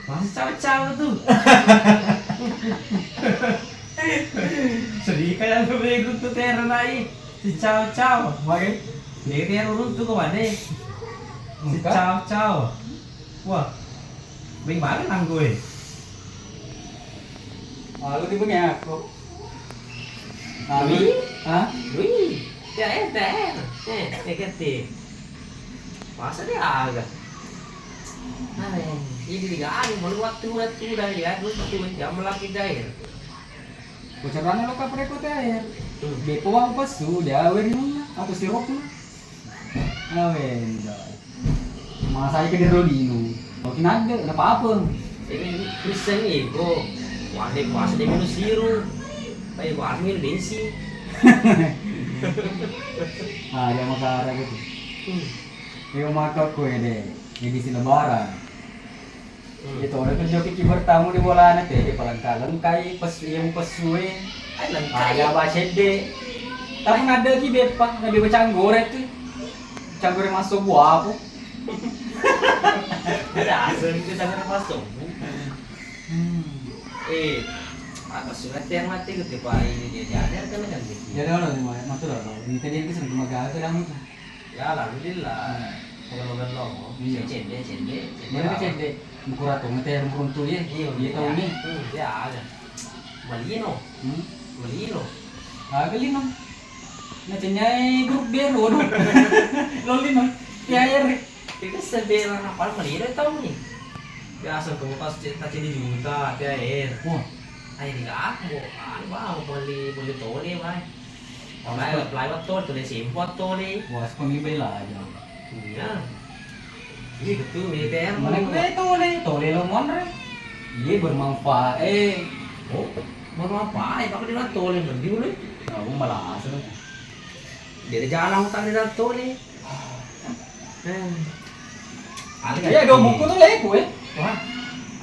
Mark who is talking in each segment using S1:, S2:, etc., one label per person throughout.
S1: Masih cawe-cawe tuh. Sedih kayak tuh bego tuh terus naik. Si cawe-cawe, bagai. Dia terus tuh kemana? Si cawe-cawe. Wah, bing banget nang gue.
S2: Lu tipe aku.
S1: Tapi,
S2: Hah?
S1: wih, ya kete. Masa dia agak. Nah, ini juga ada mau waktu dah ya, tuh jam lagi dah.
S2: Bocorannya lo kapre ko air. Bepo ang pasu, dia awerin mo na. Atau sirop na. Awen, dah. Masa ke Rodino. Oke nada, ada apa-apa.
S1: Ini Kristen ego. Wah, puasa dia minum sirup. Kayak gua minum bensin.
S2: Ah, dia makara gitu. Dia makan kue deh. Edisi lebaran. Itu orang kerja kiki bertamu di bola nanti di palangkalan kai pas yang pesuin. Ada basede. Tapi ada ki bepak, nabi canggore tuh. Canggore masuk buah apa?
S1: Ada asal itu sangat masuk. Atas surat yang mati gitu pak ini dia ada kan gitu.
S2: Jadi orang ni mana matur orang. Ini tadi kita sering magaga dah muka.
S1: Ya alhamdulillah. Kalau lo, cende.
S2: Dia kecil buku ratu ngeter meruntuh ya. Dia tahu ni.
S1: Ya ada. Malino.
S2: Agak lino. Nantinya grup biru doh. Lo lino. Ya air.
S1: Kita sebenarnya apa Malino tahu nih. Biasa kamu pas cerita juta air.
S2: Wah.
S1: Air di aku. Mau beli toli mai. Apply waktu tulis import toli.
S2: Wah, sekolah bela aja.
S1: Iya. Iya betul militer.
S2: Mana gue tole lo monre. Iya bermanfaat.
S1: Oh, mau apa? Pakai di toli nanti dulu.
S2: Aku malah asal.
S1: Dari jalan hutan di toli.
S2: Iya, dua buku tuh lek gue.
S1: Wah,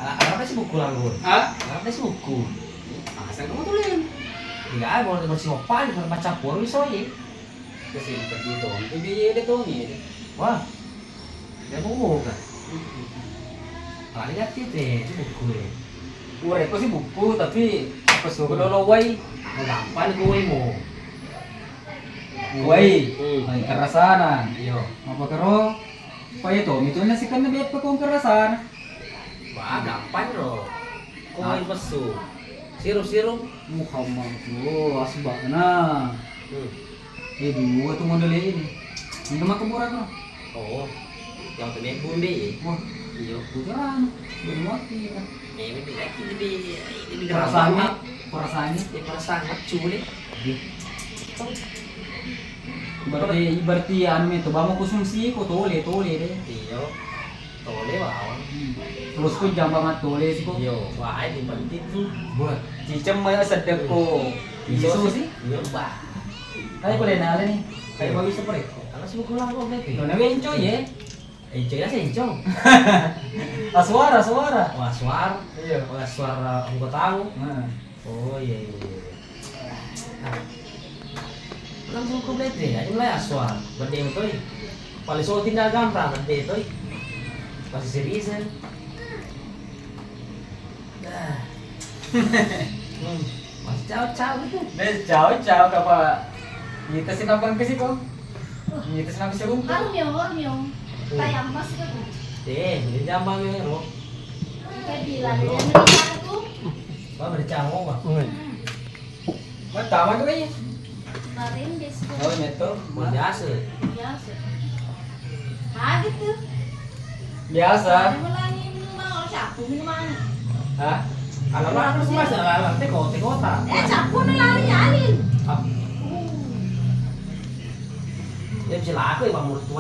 S1: apa sih buku langgur?
S2: Hah?
S1: Apa sih buku? Asal kamu tulis. Tidak, mau masih apa? Baca pur bisa ya.
S2: Kesini pergi tuh. Ini dia tuh nih.
S1: Wah, dia mau kan? Kali lihat itu buku ya.
S2: Gue sih buku tapi pas gue dulu wai.
S1: Gampang gue mau.
S2: Wai, ay kerasanan.
S1: Iyo.
S2: Apa karo? Pa ito, mito na si kan na biat pa kong kerasanan.
S1: Wah, gampang loh. Kau main pesu. Sirup.
S2: Muhammad tuh asbak na. Dua tuh model ini. Ini mah kemurah no.
S1: Oh, yang tuh naik bunde.
S2: Wah,
S1: Iyo.
S2: putaran. Belum mati kan.
S1: Ini lebih
S2: Perasaannya,
S1: Ini perasaan culik.
S2: Berarti anu itu bamo konsumsi ko tole deh.
S1: Iyo. Tole bawang.
S2: Terus ko jam banget tole sih ko.
S1: Iyo. Wah, ini penting tuh.
S2: Buat cicem mah sedek ko. Isu sih.
S1: Iyo, bah.
S2: Kayak boleh nala nih. Kayak bagus seperti.
S1: Kalau sih buku lang kok berarti.
S2: Tuh nabi encoy ya.
S1: Encoy aja encoy.
S2: Suara.
S1: Wah, suara.
S2: Iya.
S1: Wah, suara aku tahu.
S2: Nah.
S1: Oh iya. Langsung ke berarti ya. Ini mulai aswar. Berde itu. Paling soal tinggal gampang berde itu. Masih seriusan. Dah. Masih caw gitu.
S2: Jauh kapa. Kita sinabang ke siko. Kita sinabang si rumah.
S3: Anyong. Kayak emas gitu.
S1: Ini jambang yang ero.
S3: Kayak bilang dia menikah tuh.
S1: Wah, bercanggung Pak.
S2: Tama tuh kayaknya.
S3: Kemarin besok
S2: Oh, nyeto.
S1: Biasa.
S3: biasa. Ah gitu.
S2: Biasa.
S3: Ada melangi minuman, capu minuman.
S2: Hah?
S1: Alam-alam sih Mas, alam kota.
S3: Capu nih lari-lari.
S1: Ya bisa laku ya Bang menurut tua.